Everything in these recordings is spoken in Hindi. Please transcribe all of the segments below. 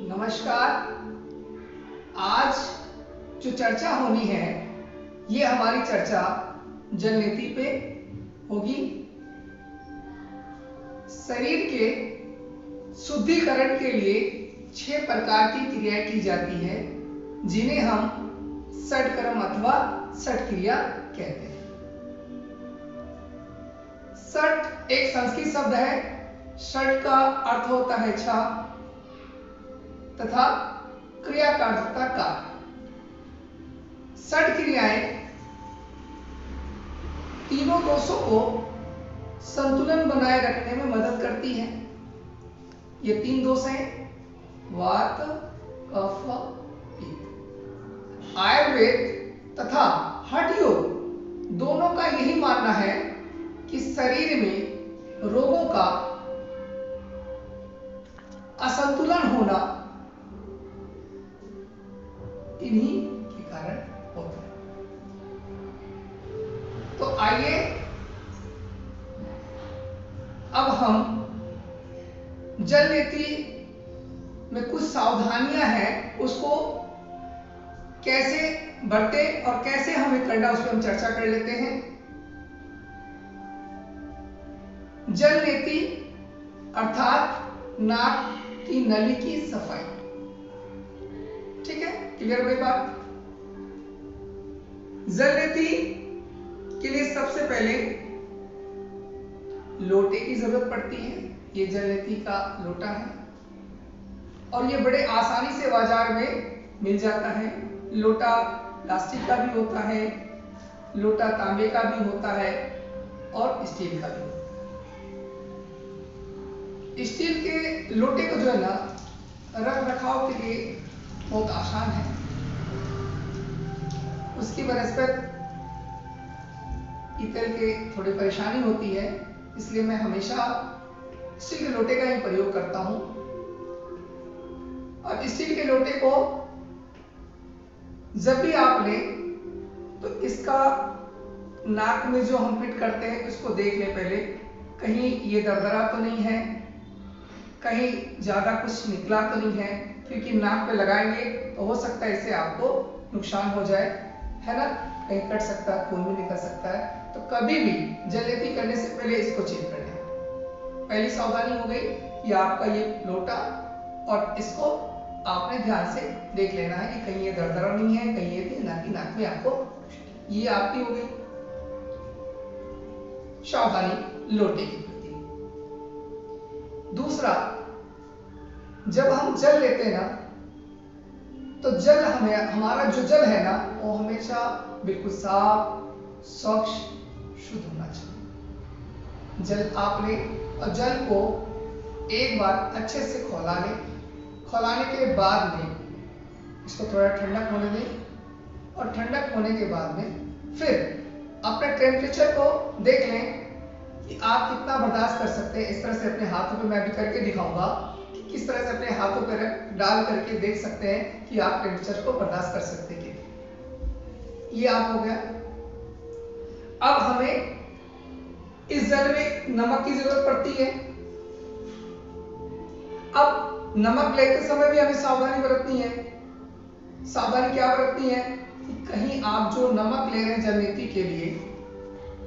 नमस्कार। आज जो चर्चा होनी है ये हमारी चर्चा जल नीति पे होगी। शरीर के शुद्धिकरण के लिए 6 प्रकार की क्रियाएं की जाती है जिन्हें हम षटकर्म अथवा षट क्रिया कहते हैं। षट एक संस्कृत शब्द है। षट का अर्थ होता है 6 तथा क्रिया का अर्थ होता है कार्य। षट क्रियाएं तीनों दोषों को संतुलन बनाए रखने में मदद करती हैं। ये 3 दोष हैं, वात, कफ, पित्त। आयुर्वेद तथा हठ योग दोनों का यही मानना है कि शरीर में रोगों का असंतुलन होना इन्हीं के कारण होता है। तो आइए अब हम जल नीति में कुछ सावधानियां हैं उसको कैसे बरते और कैसे हमें करना उस पर हम चर्चा कर लेते हैं। जल नीति अर्थात नाक की नली की सफाई। ठीक है, क्लियर हुई बात। जल नीति के लिए सबसे पहले लोटे की जरूरत पड़ती है। ये जल नीति का लोटा है और ये बड़े आसानी से बाजार में मिल जाता है। लोटा प्लास्टिक का भी होता है, लोटा तांबे का भी होता है और स्टील का भी होता है। स्टील के लोटे को जो है ना रख रखाव के लिए बहुत आसान है। उसकी बनस्पत पीतल के थोड़ी परेशानी होती है, इसलिए मैं हमेशा स्टील के लोटे का ही प्रयोग करता हूं। और स्टील के लोटे को जब भी आप लें तो इसका नाक में जो हम फिट करते हैं उसको देख लें पहले, कहीं ये दरदरा तो नहीं है, कहीं ज्यादा कुछ निकला तो नहीं है, क्योंकि नाक पे लगाएंगे तो हो सकता है इससे आपको नुकसान हो जाए, है ना। कहीं कट सकता है, खून भी निकल सकता है। तो कभी भी जल नीति करने से पहले इसको चेक कर लें। पहली सावधानी हो गई कि आपका ये लोटा और इसको आपने ध्यान से देख लेना है कि कहीं ये दरदरा नहीं है, कहीं ये नाक में आपको, ये आपकी हो गई सावधानी लोटे की प्रति। दूसरा, जब हम जल लेते हैं ना तो जल हमारा जो जल है ना वो हमेशा बिल्कुल साफ, स्वच्छ, शुद्ध होना चाहिए। जल आप लें और जल को एक बार अच्छे से खौला लें। खौलाने के बाद में इसको थोड़ा ठंडक होने दें और ठंडक होने के बाद में फिर अपने टेम्परेचर को देख लें कि आप कितना बर्दाश्त कर सकते हैं। इस तरह से अपने हाथों पे मैं भी करके दिखाऊंगा कि किस तरह से अपने हाथों पे डाल करके देख सकते हैं कि आप टेम्परेचर को बर्दाश्त कर सकते हैं। ये आप हो गया। अब हमें इस जल में नमक की जरूरत पड़ती है। अब नमक लेते समय भी हमें सावधानी बरतनी है। सावधानी क्या बरतनी है कि कहीं आप जो नमक ले रहे हैं जल नीति के लिए,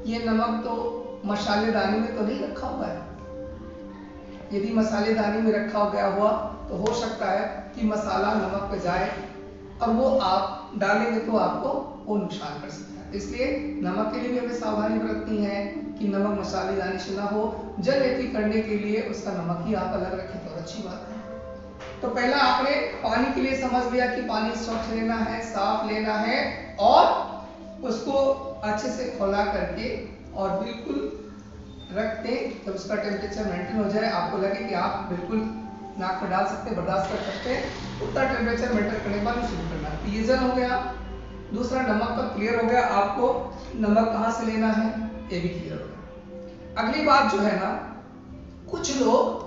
ये नमक तो मसालेदानी में तो नहीं रखा हुआ है। यदि मसालेदानी में रखा गया हुआ तो हो सकता है कि मसाला नमक पे जाए और वो आप डालेंगे तो आपको वो नुकसान कर सकता है। इसलिए नमक के लिए भी हमें सावधानी बरतनी है कि नमक मसालेदानी से ना हो। जल नीति करने के लिए उसका नमक ही आप अलग रखें तो अच्छी बात है। तो पहला आपने पानी के लिए समझ लिया कि पानी स्वच्छ लेना है, साफ लेना है और उसको अच्छे से खौला करके और बिल्कुल रख दें। जब उसका टेम्परेचर मेंटेन हो जाए, आपको लगे कि आप बिल्कुल नाक पर डाल सकते हैं, बर्दाश्त कर सकते हैं, उतना टेम्परेचर मेंटेन करने के बाद शुरू करना है। ये जल हो गया। दूसरा, नमक का क्लियर हो गया, आपको नमक कहाँ से लेना है ये भी क्लियर हो गया। अगली बात जो है ना, कुछ लोग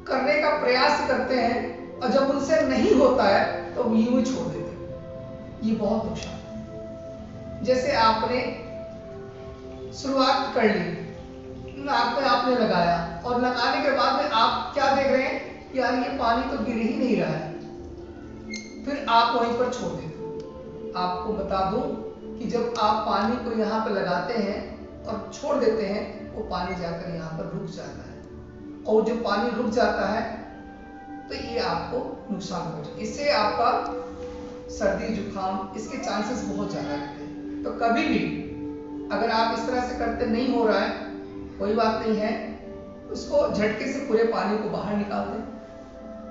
करने का प्रयास करते हैं और जब उनसे नहीं होता है तो यूं ही छोड़ देते हैं। ये बहुत नुकसान है। जैसे आपने शुरुआत कर ली, नाक पे आपने लगाया और लगाने के बाद में आप क्या देख रहे हैं यार ये पानी तो गिर ही नहीं रहा है, फिर आप वहीं पर छोड़ देते हो। आपको बता दूं कि जब आप पानी को यहाँ पर लगाते हैं और छोड़ देते हैं, वो पानी जाकर यहाँ पर रुक जाता है, और जब पानी रुक जाता है तो ये आपको नुकसान पहुंचे, इससे आपका सर्दी जुकाम इसके चांसेस बहुत ज्यादा रहते हैं। तो कभी भी अगर आप इस तरह से करते नहीं हो रहा है, कोई बात नहीं है, उसको झटके से पूरे पानी को बाहर निकाल दें।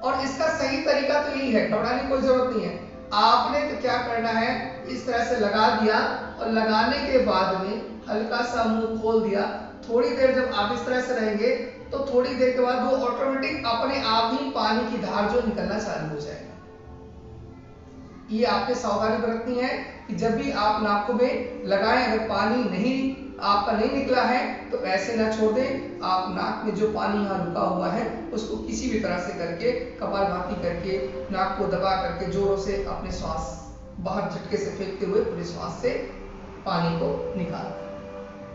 और इसका सही तरीका तो यही है, घबराने की कोई जरूरत नहीं है। आपने तो क्या करना है, इस तरह से लगा दिया और लगाने के बाद में हल्का सा मुंह खोल दिया। थोड़ी देर जब आप इस तरह से रहेंगे तो थोड़ी देर के बाद वो ऑटोमेटिक अपने आप ही पानी की धार जो निकलना चालू हो जाएगा। ये आपने सावधानी बरतनी है कि जब भी आप नाक में लगाएं, अगर पानी आपका नहीं निकला है तो ऐसे ना छोड़ दें। आप नाक में जो पानी यहाँ रुका हुआ है उसको किसी भी तरह से करके, कपालभाति करके, नाक को दबा करके जोरों से अपने श्वास बाहर झटके से फेंकते हुए पूरे श्वास से पानी को निकालना।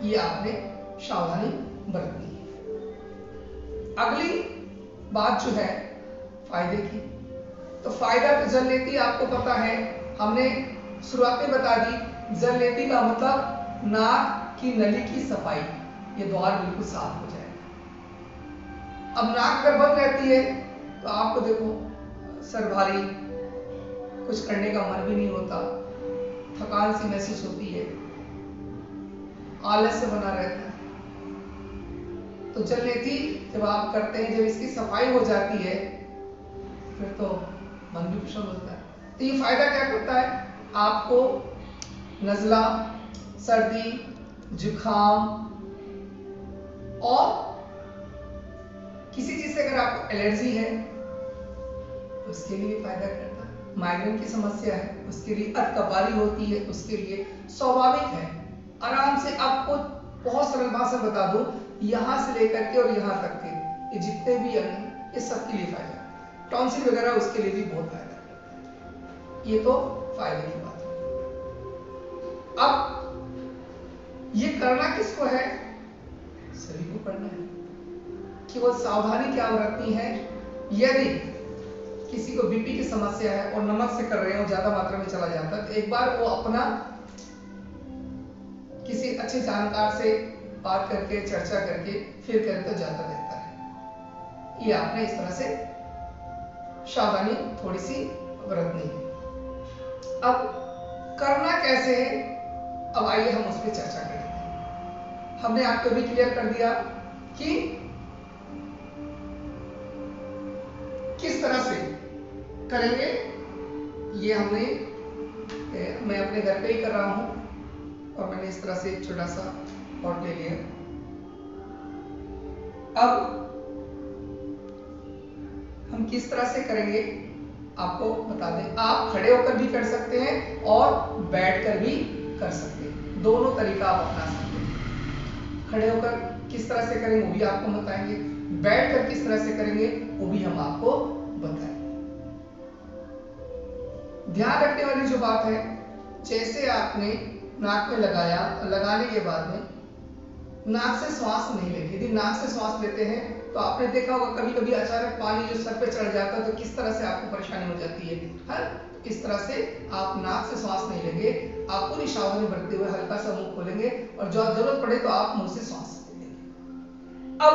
ये आपने सावधानी बरतनी है। अगली बात जो है फायदे की, तो फायदा तो जलनेती आपको पता है, हमने शुरुआत में बता दी। जलनेती का मतलब नाक की नली की सफाई, ये द्वार बिल्कुल साफ हो जाएगा। अब नाक अगर बंद रहती है तो आपको देखो सर भारी, कुछ करने का मन भी नहीं होता, थकान सी महसूस होती है, आलस से बना रहता है। तो जलनेती जब आप करते हैं, जब इसकी सफाई हो जाती है, फिर तो मन भी प्रसन्न होता है। तो ये फायदा क्या करता है, आपको नजला, सर्दी, जुकाम और किसी चीज से अगर आपको एलर्जी है उसके लिए फायदा करता है। माइग्रेन की समस्या है उसके लिए, अतकपारी होती है उसके लिए, स्वाभाविक है। आराम से आपको बहुत सरल भाषा बता दूं, यहां से लेकर के और यहां तक के ये जितने भी अंग हैं, ये सबके लिए फायदा है। टॉन्सिल वगैरह उसके लिए भी बहुत फायदा करता है। ये तो फायदे की बात है। अब ये करना किसको है, सभी को करना है। केवल सावधानी क्या बरतनी है, यदि किसी को बीपी की समस्या है और नमक से कर रहे हैं और ज्यादा मात्रा में चला जाता है, तो एक बार वो अपना किसी अच्छे जानकार से बात करके, चर्चा करके फिर करें तो ज्यादा बेहतर है। ये आपने इस तरह से सावधानी थोड़ी सी बरतनी है। अब करना कैसे है, अब आइए हम उस पर चर्चा करें। हमने आपको भी क्लियर कर दिया कि किस तरह से करेंगे। ये मैं अपने घर पे ही कर रहा हूं और मैंने इस तरह से एक छोटा सा पॉट ले लिया। अब हम किस तरह से करेंगे आपको बता दें। आप खड़े होकर भी कर सकते हैं और बैठकर भी कर सकते हैं, दोनों तरीका आप अपना सकते हैं। खड़े होकर किस तरह से करेंगे वो भी आपको बताएंगे, बैठकर किस तरह से करेंगे वो भी हम आपको बताएंगे। ध्यान रखने वाली जो बात है, जैसे आपने नाक में लगाया, लगाने के बाद में नाक से श्वास नहीं लेते। यदि नाक से श्वास लेते हैं तो आपने देखा होगा कभी कभी अचानक पानी जो सर पे चढ़ जाता है तो किस तरह से आपको परेशानी हो जाती है। इस तरह से आप नाक से श्वास नहीं लेंगे, आप पूरी सावधानी बरतते हुए हल्का सा मुंह खोलेंगे और जब जरूरत पड़े तो आप मुंह से श्वास लेंगे। अब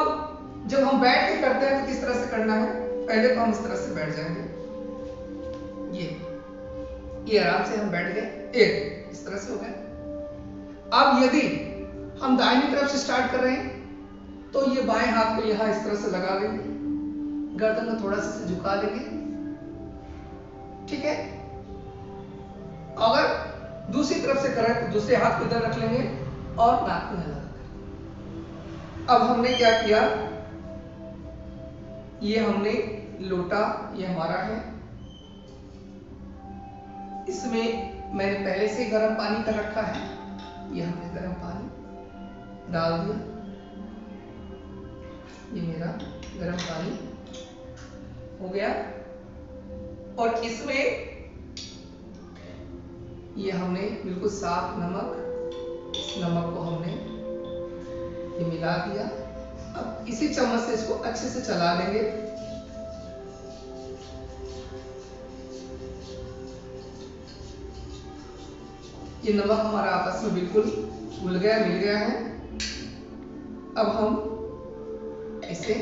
जब हम बैठ के करते हैं तो किस तरह से करना है, पहले तो हम इस तरह से बैठ जाएंगे, ये आराम से हम बैठ गए, एक इस तरह से हो गया। अब यदि हम दाहिनी तरफ से स्टार्ट कर रहे हैं तो ये बाएं हाथ को यहां इस तरह से लगा लेंगे, गर्दन को थोड़ा सा झुका लेंगे, ठीक है। अगर दूसरी तरफ से करें तो दूसरे हाथ को इधर रख लेंगे और नाक में लगा। अब हमने क्या किया, ये हमने लोटा, ये हमारा है, इसमें मैंने पहले से गर्म पानी कर रखा है, ये हमने गर्म पानी डाल दिया, ये मेरा गर्म पानी हो गया। और इसमें ये हमने बिल्कुल साफ नमक, इस नमक को हमने ये मिला दिया। अब इसी चम्मच से इसको अच्छे से चला लेंगे ये नमक हमारा आपस में बिल्कुल घुल गया, मिल गया है। अब हम इसे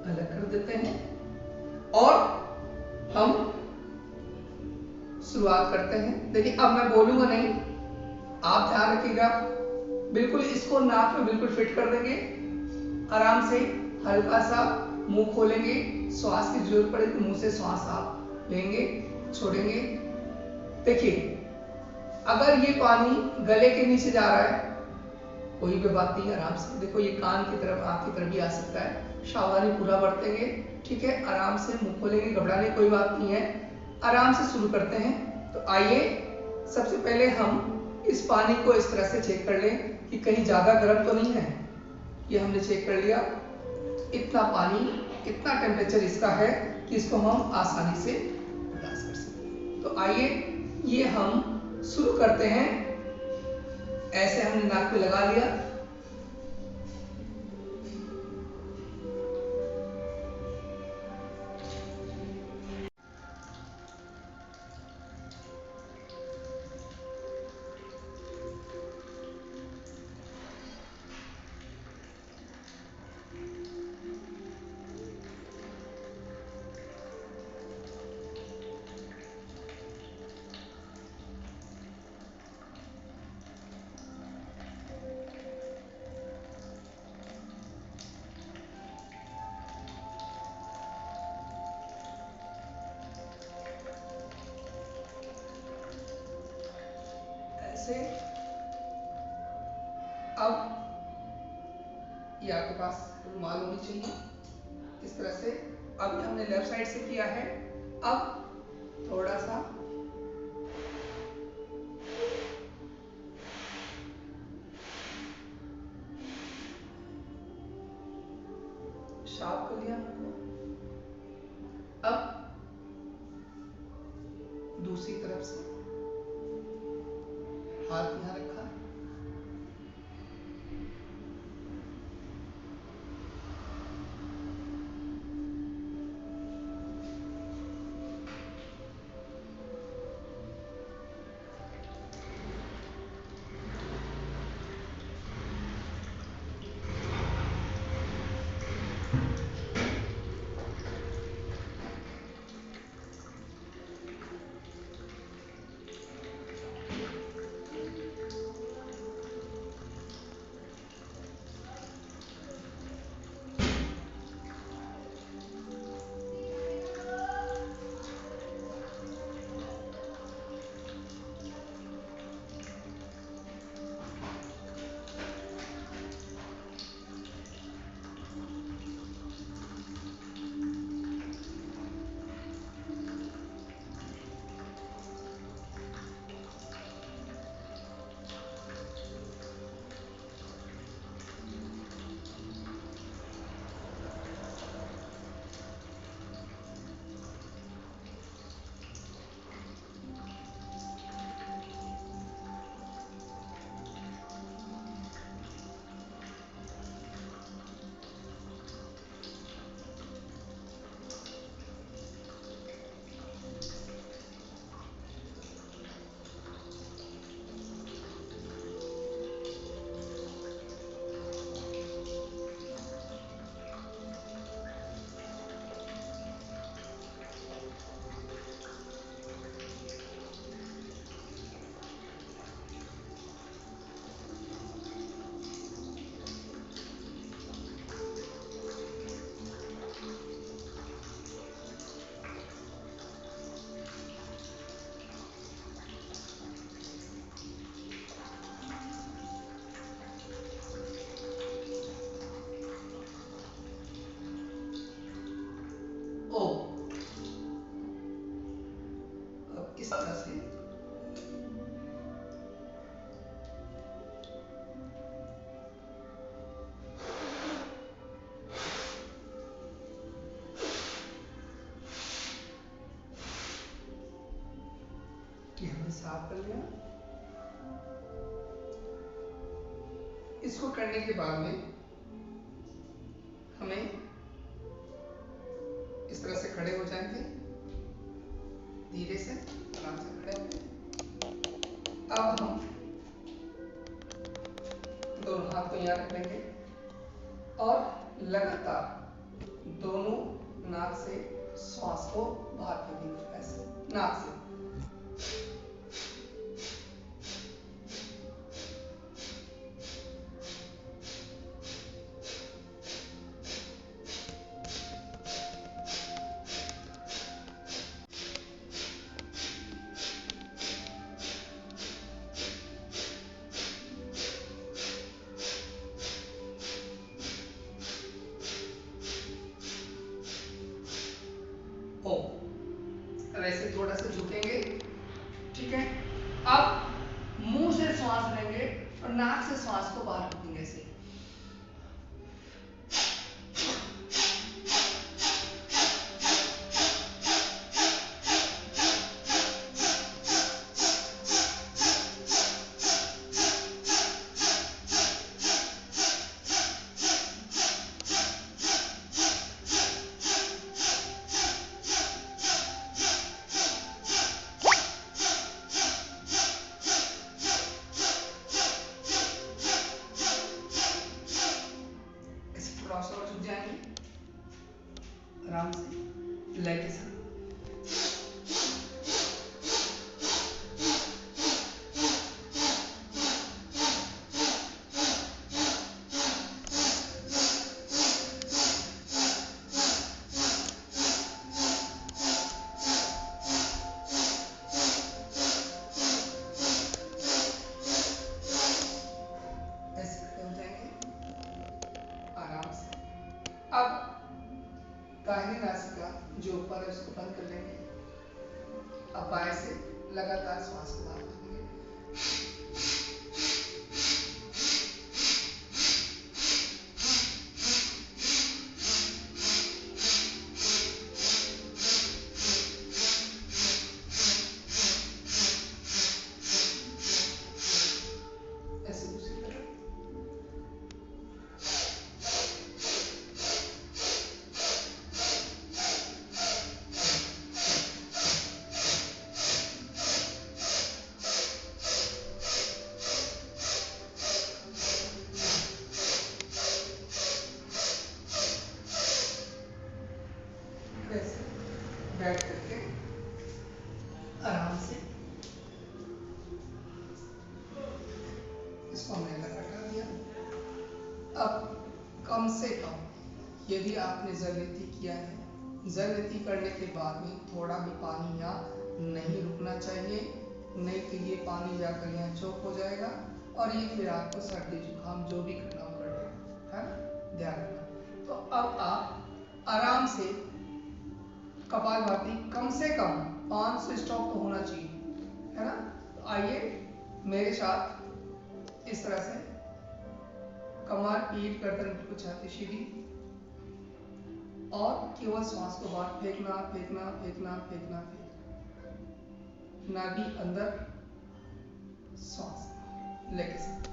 अलग कर देते हैं और हम शुरुआत करते हैं। देखिए अब मैं बोलूंगा नहीं, आप ध्यान रखिएगा, बिल्कुल इसको नाक में बिल्कुल फिट कर देंगे। आराम से हल्का सा मुंह खोलेंगे, श्वास की जरूरत पड़े तो मुंह से श्वास आप लेंगे, छोड़ेंगे। देखिए अगर ये पानी गले के नीचे जा रहा है कोई भी बात नहीं, आराम से देखो ये कान की तरफ, आंख की तरफ भी आ सकता है। सावधानी पूरा बरतेंगे, ठीक है। आराम से मुंह खोलेंगे, घबराने कोई बात नहीं है। आराम से शुरू करते हैं। तो आइए सबसे पहले हम इस पानी को इस तरह से चेक कर लें कि कहीं ज्यादा गर्म तो नहीं है। ये हमने चेक कर लिया। इतना पानी, इतना टेम्परेचर इसका है कि इसको हम आसानी से बर्दाश्त कर सकते। तो आइए ये हम शुरू करते हैं। ऐसे हमने नाक पे लगा लिया। ऐसे अब ये आपके पास रुमाल होनी चाहिए इस तरह से। अब हमने लेफ्ट साइड से किया है। अब थोड़ा सा शार्प कर लिया हमको। अब दूसरी तरफ से हाथ यहाँ रखा, इस तरह से ये हमने साफ कर लिया। इसको करने के बाद में हमें इस तरह से खड़े हो जाएंगे, धीरे से आराम से खड़े होंगे। यहाँ रख लेंगे और लगातार दोनों नाक से श्वास को बाहर फेंकेंगे, ऐसे नाक से। ओ, वैसे थोड़ा सा झुकेंगे, ठीक है। अब मुंह से श्वास लेंगे और नाक से श्वास को बाहर रखेंगे ऐसे। थोड़ा सा और झुक जाएंगे आराम से लय के साथ। अब दाहिनी नासिका जो ऊपर है उसको बंद कर लेंगे। अब बाएं से लगातार श्वास को बाहर रखेंगे। ऐसे दूसरी तरफ। बैठ करके आराम से इसको मैंने हटा दिया। अब कम से कम यदि आपने जलनेती किया है, जलनेती करने के बाद में थोड़ा भी पानी यहाँ नहीं रुकना चाहिए, नहीं तो ये पानी जाकर यहाँ चौक हो जाएगा और ये फिर आपको सर्दी जुकाम जो भी करना हो कर देगा, है ना, ध्यान रखना। तो अब आप आराम से कपालभाति कम से कम 500 स्टॉप तो होना चाहिए, है ना। तो आइए मेरे साथ इस तरह से कमर, पीठ, गर्दन बिल्कुल छाती सीधी और केवल श्वास को बाहर फेंकना फेंकना फेंकना फेंकना फेंकना, नाभि अंदर, श्वास लेके साथ।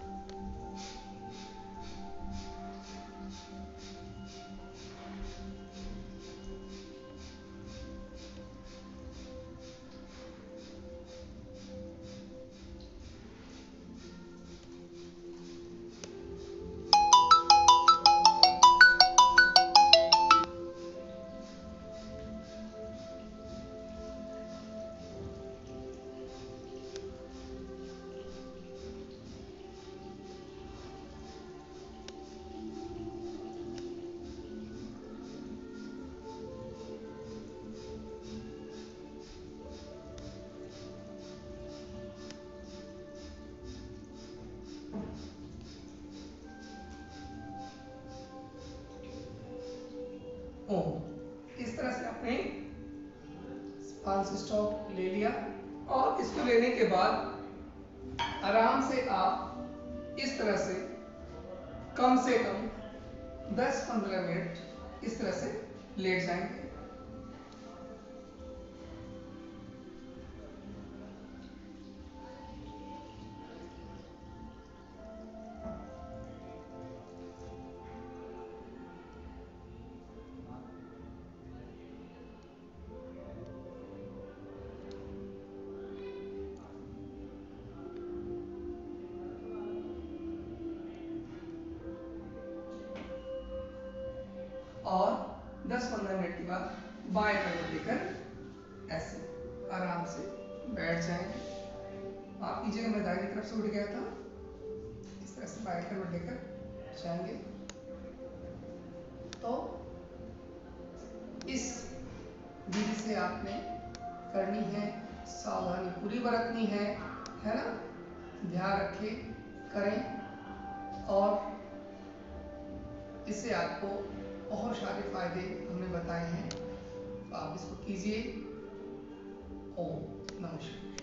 इस तरह से आपने 5 स्टॉप ले लिया और इसको लेने के बाद आराम से आप इस तरह से कम 10-15 मिनट इस तरह से लेट जाएंगे। और 10-15 मिनट के बाद बाएं करवट लेकर ऐसे आराम से बैठ जाएंगे। आप कीजिएगा, मैं दाहिनी तरफ से उठ गया था, इस तरह से बाएं करवट लेकर जाएंगे। तो इस विधि से आपने करनी है, सावधानी पूरी बरतनी है ना। ध्यान रखें, करें, और इससे आपको बहुत सारे फायदे हमने बताए हैं, तो आप इसको कीजिए। ओम नमः शिवाय।